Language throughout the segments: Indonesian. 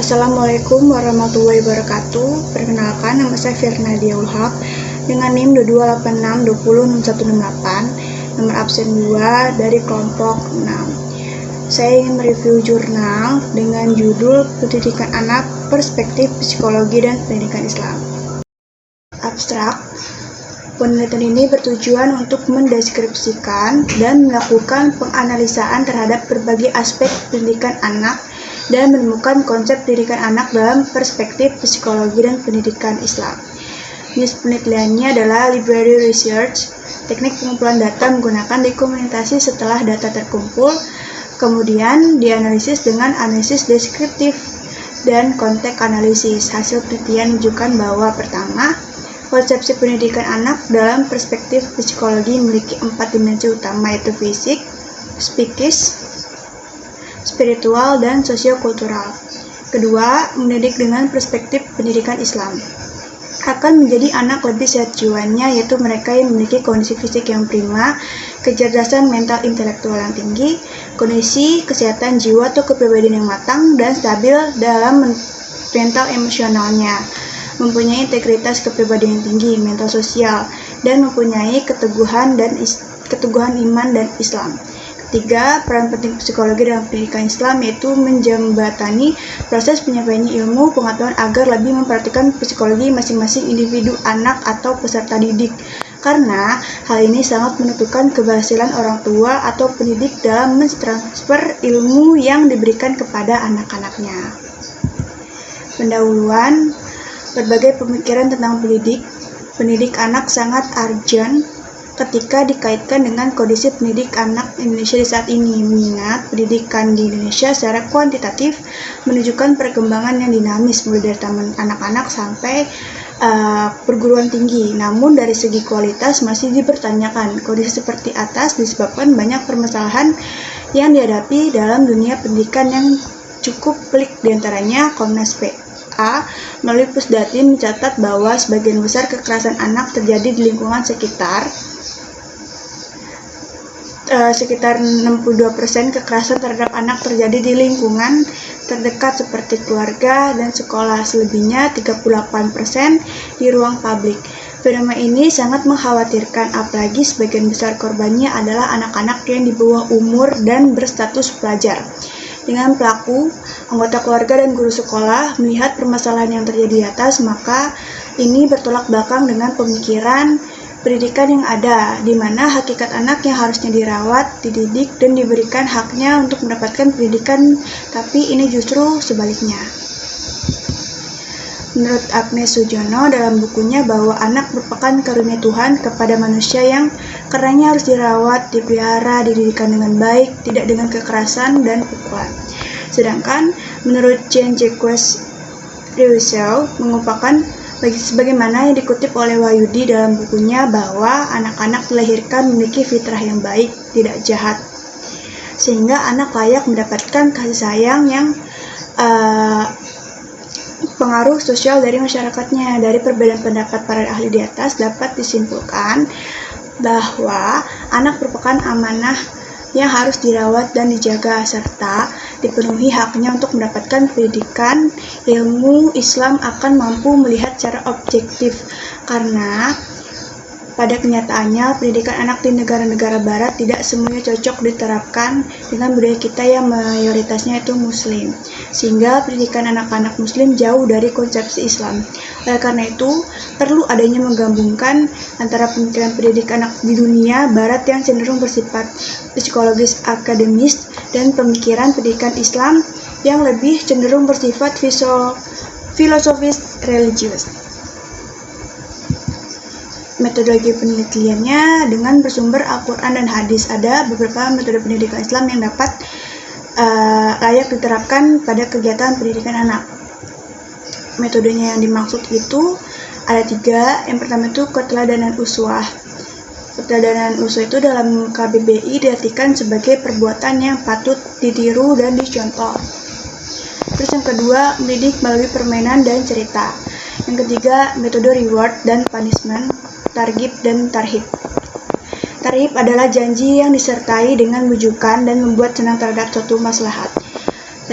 Assalamualaikum warahmatullahi wabarakatuh. Perkenalkan, nama saya Firnadia Ulhaq dengan NIM 2286206168, nomor absen 2 dari kelompok 6. Saya ingin mereview jurnal dengan judul Pendidikan Anak, Perspektif Psikologi dan Pendidikan Islam. Abstrak. Penelitian ini bertujuan untuk mendeskripsikan dan melakukan penganalisaan terhadap berbagai aspek pendidikan anak dan menemukan konsep pendidikan anak dalam perspektif psikologi dan pendidikan Islam. Jenis penelitiannya adalah library research, teknik pengumpulan data menggunakan dokumentasi setelah data terkumpul, kemudian dianalisis dengan analisis deskriptif dan konteks analisis. Hasil penelitian menunjukkan bahwa pertama, konsepsi pendidikan anak dalam perspektif psikologi memiliki 4 dimensi utama, yaitu fisik, psikis, spiritual, dan sosiokultural. Kedua, mendidik dengan perspektif pendidikan Islam akan menjadi anak lebih sehat jiwanya, yaitu mereka yang memiliki kondisi fisik yang prima, kecerdasan mental intelektual yang tinggi, kondisi kesehatan jiwa atau kepribadian yang matang dan stabil dalam mental emosionalnya, mempunyai integritas kepribadian yang tinggi, mental sosial, dan mempunyai keteguhan iman dan Islam. Ketiga, peran penting psikologi dalam pendidikan Islam yaitu menjembatani proses penyampaian ilmu pengetahuan agar lebih memperhatikan psikologi masing-masing individu anak atau peserta didik, karena hal ini sangat menentukan keberhasilan orang tua atau pendidik dalam mentransfer ilmu yang diberikan kepada anak-anaknya. Pendahuluan. Berbagai pemikiran tentang pendidik anak sangat urgent ketika dikaitkan dengan kondisi pendidik anak Indonesia di saat ini, mengingat pendidikan di Indonesia secara kuantitatif menunjukkan perkembangan yang dinamis mulai dari taman anak-anak sampai perguruan tinggi. Namun dari segi kualitas masih dipertanyakan. Kondisi seperti atas disebabkan banyak permasalahan yang dihadapi dalam dunia pendidikan yang cukup pelik, diantaranya Komnas PA melalui Pusdatin mencatat bahwa sebagian besar kekerasan anak terjadi di lingkungan sekitar 62% kekerasan terhadap anak terjadi di lingkungan terdekat seperti keluarga dan sekolah, selebihnya 38% di ruang publik. Fenomena ini sangat mengkhawatirkan, apalagi sebagian besar korbannya adalah anak-anak yang di bawah umur dan berstatus pelajar. Dengan pelaku, anggota keluarga dan guru sekolah melihat permasalahan yang terjadi di atas, maka ini bertolak belakang dengan pemikiran pendidikan yang ada, di mana hakikat anak yang harusnya dirawat, dididik, dan diberikan haknya untuk mendapatkan pendidikan, tapi ini justru sebaliknya. Menurut Agnes Sujono dalam bukunya bahwa anak merupakan karunia Tuhan kepada manusia yang karenanya harus dirawat, dipelihara, dididikan dengan baik, tidak dengan kekerasan dan pukulan. Sedangkan menurut Jean-Jacques Rousseau mengungkapkan sebagaimana yang dikutip oleh Wahyudi dalam bukunya bahwa anak-anak dilahirkan memiliki fitrah yang baik, tidak jahat, sehingga anak layak mendapatkan kasih sayang yang pengaruh sosial dari masyarakatnya. Dari perbedaan pendapat para ahli di atas dapat disimpulkan bahwa anak merupakan amanah yang harus dirawat dan dijaga serta dipenuhi haknya untuk mendapatkan pendidikan. Ilmu Islam akan mampu melihat secara objektif, karena pada kenyataannya pendidikan anak di negara-negara barat tidak semuanya cocok diterapkan dengan budaya kita yang mayoritasnya itu muslim, sehingga pendidikan anak-anak muslim jauh dari konsepsi Islam. Oleh karena itu, perlu adanya menggabungkan antara pemikiran pendidikan anak di dunia barat yang cenderung bersifat psikologis akademis dan pemikiran pendidikan Islam yang lebih cenderung bersifat filosofis religius. Metodologi penelitiannya dengan bersumber Al-Quran dan hadis. Ada beberapa metode pendidikan Islam yang dapat layak diterapkan pada kegiatan pendidikan anak. Metodenya yang dimaksud itu ada 3. Yang pertama itu keteladanan uswah. Keteladanan uswah itu dalam KBBI diartikan sebagai perbuatan yang patut ditiru dan dicontoh. Terus yang kedua, mendidik melalui permainan dan cerita. Yang ketiga, metode reward dan punishment, targhib dan tarhib. Tarhib adalah janji yang disertai dengan bujukan dan membuat senang terhadap suatu maslahat.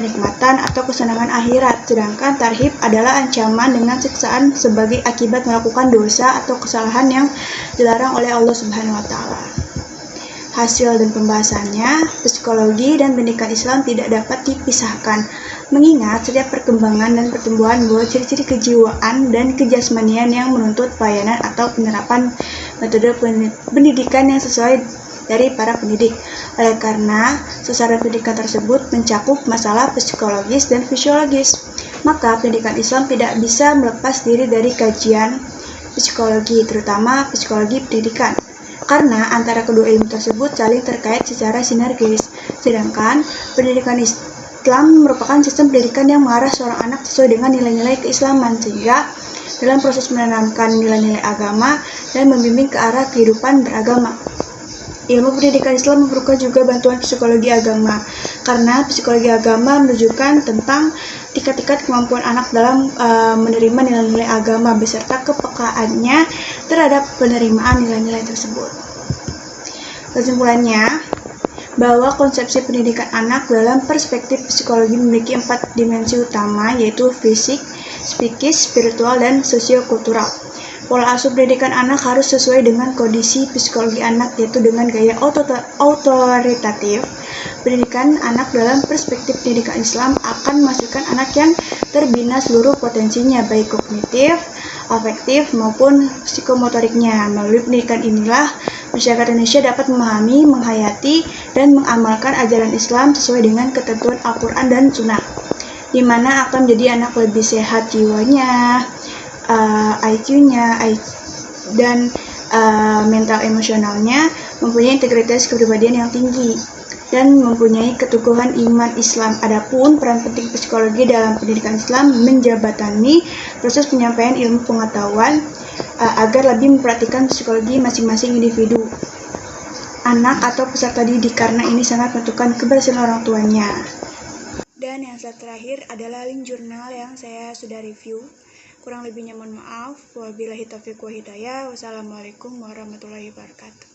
kenikmatan atau kesenangan akhirat, sedangkan tarhib adalah ancaman dengan siksaan sebagai akibat melakukan dosa atau kesalahan yang dilarang oleh Allah Subhanahu wa taala. Hasil dan pembahasannya, psikologi dan pendidikan Islam tidak dapat dipisahkan, mengingat setiap perkembangan dan pertumbuhan membawa ciri-ciri kejiwaan dan kejasmanian yang menuntut pelayanan atau penerapan metode pendidikan yang sesuai dari para pendidik. Oleh karena sasaran pendidikan tersebut mencakup masalah psikologis dan fisiologis, maka pendidikan Islam tidak bisa melepas diri dari kajian psikologi, terutama psikologi pendidikan. Karena antara kedua ilmu tersebut saling terkait secara sinergis. Sedangkan pendidikan Islam merupakan sistem pendidikan yang mengarah seorang anak sesuai dengan nilai-nilai keislaman, sehingga dalam proses menanamkan nilai-nilai agama dan membimbing ke arah kehidupan beragama. Ilmu pendidikan Islam memerlukan juga bantuan psikologi agama, karena psikologi agama menunjukkan tentang tingkat-tingkat kemampuan anak dalam menerima nilai-nilai agama beserta kepekaannya terhadap penerimaan nilai-nilai tersebut. Kesimpulannya, bahwa konsepsi pendidikan anak dalam perspektif psikologi memiliki 4 dimensi utama, yaitu fisik, psikis, spiritual, dan sosiokultural. Pola asuh pendidikan anak harus sesuai dengan kondisi psikologi anak, yaitu dengan gaya otoritatif. Pendidikan anak dalam perspektif pendidikan Islam akan menghasilkan anak yang terbina seluruh potensinya, baik kognitif, afektif, maupun psikomotoriknya. Melalui pendidikan inilah masyarakat Indonesia dapat memahami, menghayati, dan mengamalkan ajaran Islam sesuai dengan ketentuan Al-Quran dan Sunnah, di mana akan menjadi anak lebih sehat jiwanya, IQ-nya, dan mental emosionalnya, mempunyai integritas kepribadian yang tinggi, dan mempunyai keteguhan iman Islam. Adapun peran penting psikologi dalam pendidikan Islam menjabatani proses penyampaian ilmu pengetahuan agar lebih memperhatikan psikologi masing-masing individu, anak atau peserta didik, karena ini sangat menentukan keberhasilan orang tuanya. Dan yang terakhir adalah link jurnal yang saya sudah review. Kurang lebihnya mohon maaf. Wabillahi taufiq wa hidayah. Wassalamualaikum warahmatullahi wabarakatuh.